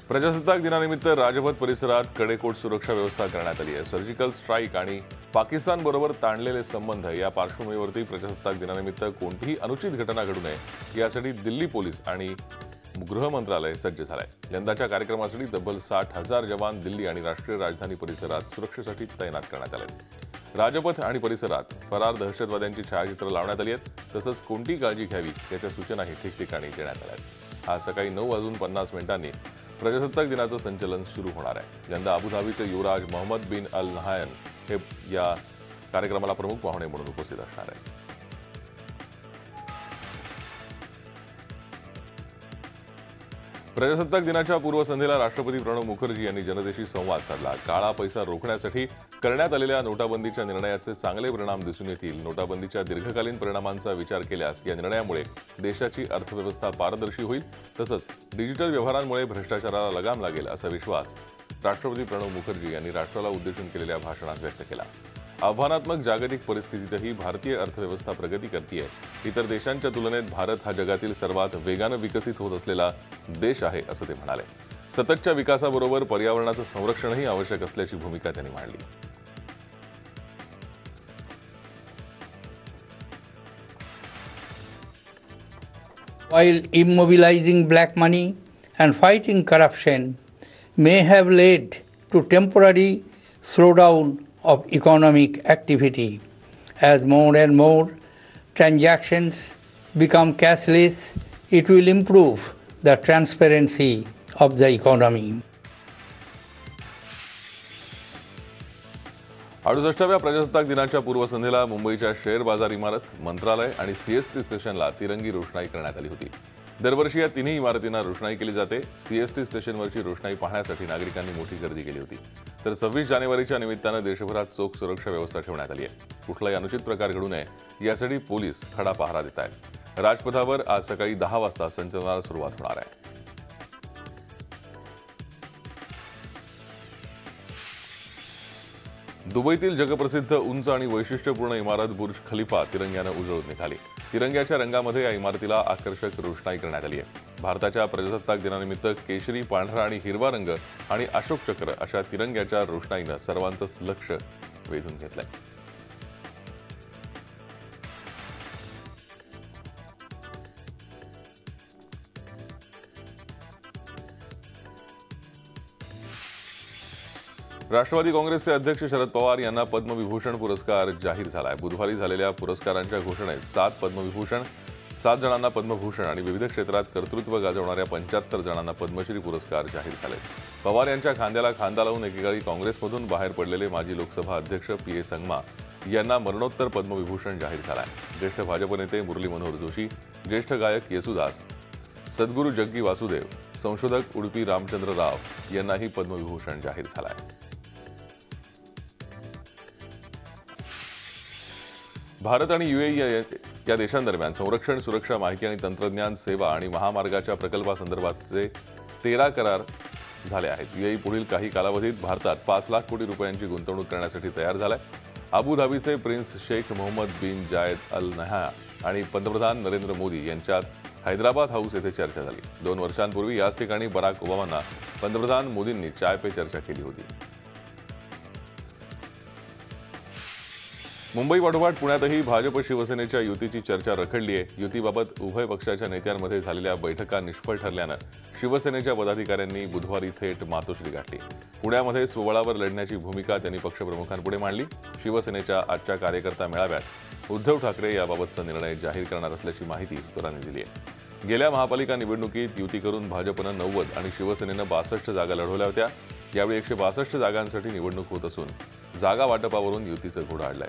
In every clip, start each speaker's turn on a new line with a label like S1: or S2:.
S1: प्रजासत्ताक दिनानिमित्त राजपथ परिसरात कडेकोट सुरक्षा व्यवस्था करण्यात आली आहे। सर्जिकल स्ट्राईक आणि पाकिस्तान बरोबर ताणलेले संबंध या पार्श्वभूमीवरती प्रजासत्ताक दिनानिमित्त कोणतीही अनुचित घटना घडू नये यासाठी दिल्ली पोलीस आणि गृह मंत्रालय सज्ज झालंय। यंदाच्या कार्यक्रमासाठी तब्बल 60,000 जवान दिल्ली आणि राष्ट्रीय राजधानी परिसरात सुरक्षेसाठी तैनात करण्यात आले। राजपथ आणि परिसरात फरार दहशतवाद्यांची छायाचित्र लावण्यात आली आहेत। तसंच कोणती काळजी घ्यावी याच्या सूचनाही ठिकठिकाणी देण्यात आल्या आहेत। आज सकाळी 9:50 प्रजासत्ताक दिनाचं संचलन सुरू होणार आहे। यंदा अबुधाबीचे युवराज मोहम्मद बिन अल नहायन हे या कार्यक्रमाला प्रमुख पाहुणे म्हणून उपस्थित असणार आहेत। प्रजासत्ताक दिनाच्या पूर्वसंध्येला राष्ट्रपती प्रणव मुखर्जी यांनी जनतेशी संवाद साधला। काळा पैसा रोखण्यासाठी करण्यात आलेल्या नोटाबंदीच्या निर्णयाचे चांगले परिणाम दिसून येतील। नोटाबंदीच्या दीर्घकालीन परिणामांचा विचार केल्यास या निर्णयामुळे देशाची अर्थव्यवस्था पारदर्शी होईल, तसंच डिजिटल व्यवहारांमुळे भ्रष्टाचाराला लगाम लागेल असा विश्वास राष्ट्रपती प्रणव मुखर्जी यांनी राष्ट्राला उद्देशून केलेल्या भाषणात व्यक्त केला। आव्हानात्मक जागतिक परिस्थितीतही भारतीय अर्थव्यवस्था प्रगती करते आहे। इतर देशांच्या तुलनेत भारत हा जगातील सर्वात वेगाने विकसित होत असलेला देश आहे असं ते म्हणाले। सततच्या विकासाबरोबर पर्यावरणाचं संरक्षणही आवश्यक असल्याची भूमिका त्यांनी मांडली।
S2: While immobilizing black money and fighting corruption may have led to temporary slowdown of economic activity, as more and more transactions become cashless, it will improve the transparency of the economy.
S1: 68व्या प्रजासत्ताक दिनाच्या पूर्वसंध्येला मुंबईच्या share बाजार इमारत, मंत्रालय आणि CST स्टेशनला तिरंगी रोषणाई करण्यात आली होती। दरवर्षी या तिन्ही इमारतींना रोषणाई केली जाते। सीएसटी स्टेशनवरची रोषणाई पाहण्यासाठी नागरिकांनी मोठी गर्दी केली होती। तर 26 जानेवारीच्या निमित्तानं देशभरात चोख सुरक्षा व्यवस्था ठेवण्यात आली आहे। कुठलाही अनुचित प्रकार घडू नये यासाठी पोलीस खडा पहारा देत आहेत। राजपथावर आज सकाळी 10 वाजता संचलनाला सुरुवात होणार आहे। दुबईतील जगप्रसिद्ध उंच आणि वैशिष्ट्यपूर्ण इमारत बुर्ज खलिफा तिरंग्यानं उजळून निघाली। तिरंग्याच्या रंगामध्ये या इमारतीला आकर्षक रोषणाई करण्यात आली आहे। भारताच्या प्रजासत्ताक दिनानिमित्त केशरी, पांढरा आणि हिरवा रंग आणि अशोक चक्र अशा तिरंग्याच्या रोषणाईनं सर्वांचंच लक्ष वेधून घेतलंय। राष्ट्रवादी काँग्रेसचे अध्यक्ष शरद पवार यांना पद्मविभूषण पुरस्कार जाहीर झालाय। बुधवारी झालेल्या पुरस्कारांच्या घोषणेत 7 पद्मविभूषण, 7 जणांना पद्मभूषण आणि विविध क्षेत्रात कर्तृत्व गाजवणाऱ्या 75 जणांना पद्मश्री पुरस्कार जाहीर झाले। पवार यांच्या खांद्याला खांदा लावून एकेकाळी काँग्रेसमधून बाहेर पडलेले माजी लोकसभा अध्यक्ष पी.ए. संगमा यांना मरणोत्तर पद्मविभूषण जाहीर झालाय। ज्येष्ठ भाजप नेते मुरली मनोहर जोशी, ज्येष्ठ गायक येसुदास, सद्गुरू जग्गी वासुदेव, संशोधक उडुपी रामचंद्र राव यांनाही पद्मविभूषण जाहीर झालाय। भारत आणि यूएई या देशांदरम्यान संरक्षण, सुरक्षा, माहिती आणि तंत्रज्ञान सेवा आणि महामार्गाच्या प्रकल्पासंदर्भातचे 13 करार झाले आहेत। यूएई पुढील काही कालावधीत भारतात 5 लाख कोटी रुपयांची गुंतवणूक करण्यासाठी तयार झालाय। अबुधाबीचे प्रिन्स शेख मोहम्मद बिन जायद अल नहायन आणि पंतप्रधान नरेंद्र मोदी यांच्यात हैदराबाद हाऊस येथे चर्चा झाली। 2 वर्षांपूर्वी याच ठिकाणी बराक ओबामांना पंतप्रधान मोदींनी चाय पे चर्चा केली होती। मुंबई पाठोपाठ पुण्यातही भाजप शिवसेनेच्या युतीची चर्चा रखडली आहे। युतीबाबत उभय पक्षाच्या नेत्यांमध्ये झालेल्या बैठका निष्फळ ठरल्यानं शिवसेनेच्या पदाधिकाऱ्यांनी बुधवारी थेट मातोश्री गाठली। पुण्यामध्ये स्वबळावर लढण्याची भूमिका त्यांनी पक्षप्रमुखांपुढे मांडली। शिवसेनेच्या आजच्या कार्यकर्ता मेळाव्यात उद्धव ठाकरे याबाबतचा निर्णय जाहीर करणार असल्याची माहिती सूत्रांनी दिली आहे। गेल्या महापालिका निवडणुकीत युती करून भाजपनं 90 आणि शिवसेनेनं 62 जागा लढवल्या होत्या। यावेळी 162 जागांसाठी निवडणूक होत असून जागा वाटपावरून युतीचं घोडं अडलंय।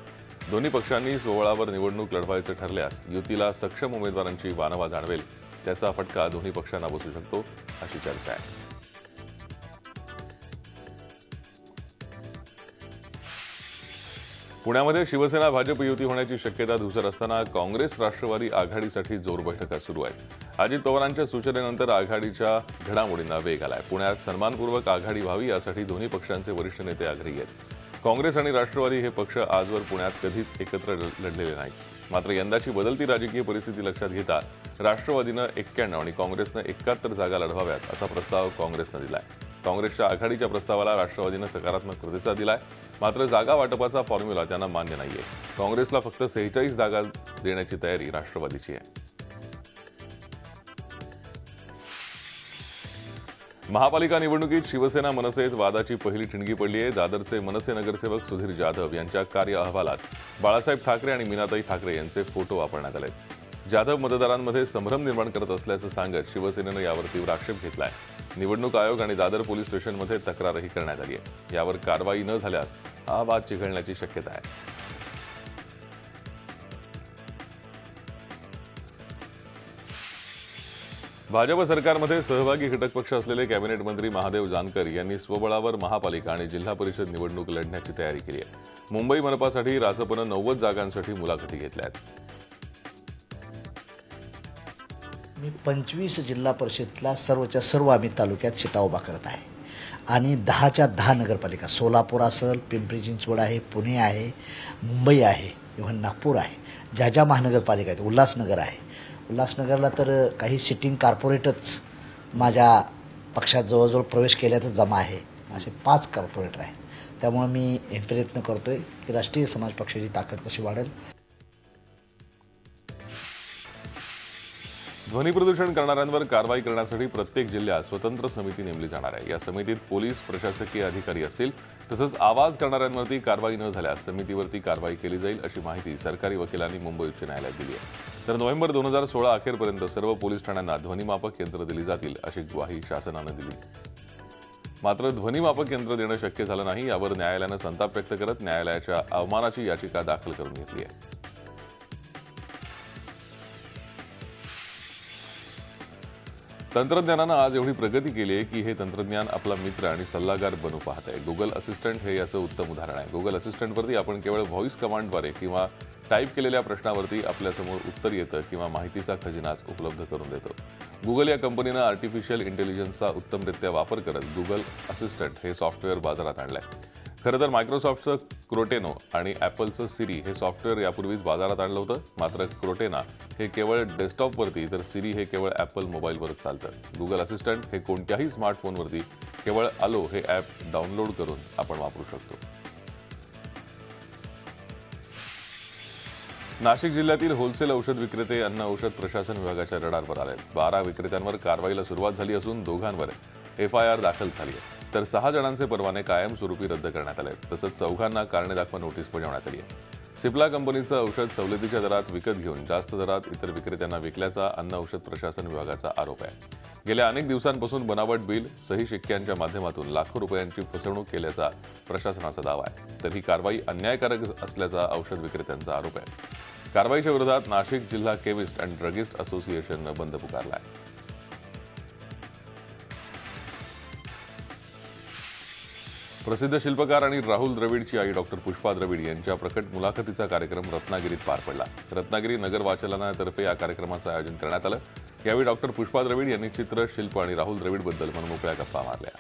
S1: दोन्ही पक्षांनी स्वबळावर निवडणूक लढवायचं ठरल्यास युतीला सक्षम उमेदवारांची वानवा जाणवेल, त्याचा फटका दोन्ही पक्षांना बसू शकतो अशी चर्चा आहे। पुण्यामध्ये शिवसेना भाजप युती होण्याची शक्यता धुसर असताना काँग्रेस राष्ट्रवादी आघाडीसाठी जोर बैठका सुरू आहेत। अजित पवारांच्या सूचनेनंतर आघाडीच्या घडामोडींना वेग आलाय। पुण्यात सन्मानपूर्वक आघाडी व्हावी यासाठी दोन्ही पक्षांचे वरिष्ठ नेते आग्रही आहेत। काँग्रेस आणि राष्ट्रवादी हे पक्ष आजवर पुण्यात कधीच एकत्र लढलेले नाहीत। मात्र यंदाची बदलती राजकीय परिस्थिती लक्षात घेता राष्ट्रवादीनं 91 आणि काँग्रेसनं 71 जागा लढवाव्यात असा प्रस्ताव काँग्रेसनं दिलाय. काँग्रेसच्या आघाडीच्या प्रस्तावाला राष्ट्रवादीनं सकारात्मक प्रतिसाद दिलाय. मात्र जागा वाटपाचा फॉर्म्युला त्यांना मान्य नाहीये. काँग्रेसला फक्त 46 जागा देण्याची तयारी राष्ट्रवादीची आहे. महापालिका निवडणुकीत शिवसेना मनसेत वादाची पहिली ठिणगी पडली आहे. दादरचे मनसे नगरसेवक सुधीर जाधव यांच्या कार्य अहवालात बाळासाहेब ठाकरे आणि मीनाताई ठाकरे यांचे फोटो वापरण्यात आले. जाधव मतदारांमध्ये संभ्रम निर्माण करत असल्याचं सांगत शिवसेनेनं यावर तीव्र आक्षेप घेतलाय. निवडणूक आयोग आणि दादर पोलीस स्टेशनमध्ये तक्रारही करण्यात आली आहे. यावर कारवाई न झाल्यास हा वाद चिघळण्याची शक्यता आहे. भाजप सरकारमध्ये सहभागी घटक पक्ष असलेले कॅबिनेट मंत्री महादेव जानकर यांनी स्वबळावर महापालिका आणि जिल्हा परिषद निवडणूक लढण्याची तयारी केली आहे. मुंबई मनपासाठी रासपनं 90 जागांसाठी मुलाखती घेतल्या आहेत.
S3: मी 25 जिल्हा परिषदला सर्वच्या सर्व आम्ही तालुक्यात सीटा उभा करत आहे आणि 10च्या 10 नगरपालिका सोलापूर असेल, पिंपरी चिंचवड आहे, पुणे आहे, मुंबई आहे, इव्हन नागपूर आहे, ज्या ज्या महानगरपालिका आहेत, उल्हासनगर आहे. उल्हासनगरला तर काही सिटिंग कॉर्पोरेटच माझ्या पक्षात जवळजवळ प्रवेश केल्यातच जमा आहे. असे 5 कॉर्पोरेटर आहेत. त्यामुळे मी हे प्रयत्न करतोय की राष्ट्रीय समाज पक्षाची ताकद कशी वाढेल.
S1: ध्वनी प्रदूषण करणाऱ्यांवर कारवाई करण्यासाठी प्रत्येक जिल्ह्यात स्वतंत्र समिती नेमली जाणार आहे. या समितीत पोलीस, प्रशासकीय अधिकारी असतील. तसंच आवाज करणाऱ्यांवरती कारवाई न झाल्यास समितीवरती कारवाई केली जाईल अशी माहिती सरकारी वकिलांनी मुंबई उच्च न्यायालयात दिली आहे. तर नोव्हेंबर 2016 अखेरपर्यंत सर्व पोलीस ठाण्यांना ध्वनीमापक यंत्र दिली जातील अशी ग्वाही शासनानं दिली. मात्र ध्वनीमापक यंत्र देणं शक्य झालं नाही. यावर न्यायालयानं संताप व्यक्त करत न्यायालयाच्या अवमानाची याचिका दाखल करून घेतली आहे. तंत्रज्ञानानं आज एवढी प्रगती केली आहे की हे तंत्रज्ञान आपला मित्र आणि सल्लागार बनू पाहत आहे. गुगल असिस्टंट हे याचं उत्तम उदाहरण आहे. गुगल असिस्टंटवरती आपण केवळ व्हॉइस कमांडद्वारे किंवा टाईप केलेल्या प्रश्नावरती आपल्यासमोर उत्तर येतं किंवा माहितीचा खजिनाच उपलब्ध करून देतो. गुगल या कंपनीनं आर्टिफिशियल इंटेलिजन्सचा उत्तमरित्या वापर करत गुगल असिस्टंट हे सॉफ्टवेअर बाजारात आणलंय. खरं तर मायक्रोसॉफ्टचं क्रोटेनो आणि ॲपलचं सिरी हे सॉफ्टवेअर यापूर्वीच बाजारात आणलं होतं. मात्र क्रोटेना हे केवळ डेस्कटॉपवरती तर सिरी हे केवळ ॲपल मोबाईलवरच चालतं. गुगल असिस्टंट हे कोणत्याही स्मार्टफोनवरती केवळ आलो हे ॲप डाउनलोड करून आपण वापरू शकतो. नाशिक जिल्ह्यातील होलसेल औषध विक्रेते अन्न औषध प्रशासन विभागाच्या रडारवर आले. 12 विक्रेत्यांवर कारवाईला सुरुवात झाली असून दोघांवर FIR दाखल झाली आहे. तर 6 जणांचे परवाने कायमस्वरूपी रद्द करण्यात आले. तसंच 4घांना कारणे दाखवा नोटीस बजावण्यात आली आहे. सिप्ला कंपनीचं औषध सवलतीच्या दरात विकत घेऊन जास्त दरात इतर विक्रेत्यांना विकल्याचा अन्न औषध प्रशासन विभागाचा आरोप आहे. गेल्या अनेक दिवसांपासून बनावट बिल, सही शिक्क्यांच्या माध्यमातून लाखो रुपयांची फसवणूक केल्याचा प्रशासनाचा दावा आहे. तर ही कारवाई अन्यायकारक असल्याचा औषध विक्रेत्यांचा आरोप आहे. कारवाईच्या विरोधात नाशिक जिल्हा केमिस्ट अँड ड्रगिस्ट असोसिएशननं बंद पुकारला आहे. प्रसिद्ध शिल्पकार आणि राहुल द्रविडची आई डॉक्टर पुष्पा द्रविड यांच्या प्रकट मुलाखतीचा कार्यक्रम रत्नागिरीत पार पडला. रत्नागिरी नगर वाचनालयातर्फे या कार्यक्रमाचं आयोजन करण्यात आलं. यावेळी डॉक्टर पुष्पा द्रविड यांनी चित्र, शिल्प आणि राहुल द्रविडबद्दल मनमोकळ्या गप्पा मारल्या.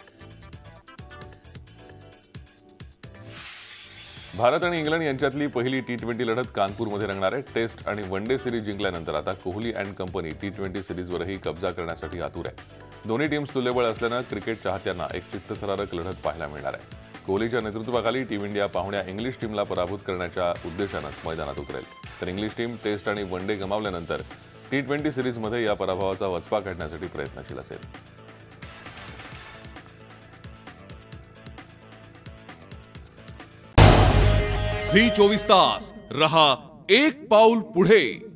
S1: भारत आणि इंग्लंड यांच्यातली पहिली T20 लढत कानपूरमध्ये रंगणार आहे. टेस्ट आणि वन डे सिरीज जिंकल्यानंतर आता कोहली अँड कंपनी T20 सिरीजवरही कब्जा करण्यासाठी आतुर आहे. दोन्ही टीम्स तुल्यबळ असल्यानं क्रिकेट चाहत्यांना एक चित्तथरारक लढत पाहायला मिळणार आहे. कोहलीच्या नेतृत्वाखाली टीम इंडिया पाहुण्या इंग्लिश टीमला पराभूत करण्याच्या उद्देशानंच मैदानात उतरेल. तर इंग्लिश टीम टेस्ट आणि वन डे गमावल्यानंतर T20 सिरीजमध्ये या पराभवाचा वचपा काढण्यासाठी प्रयत्नशील असेल.
S4: झी 24 तास रहा एक पाऊल पुढे.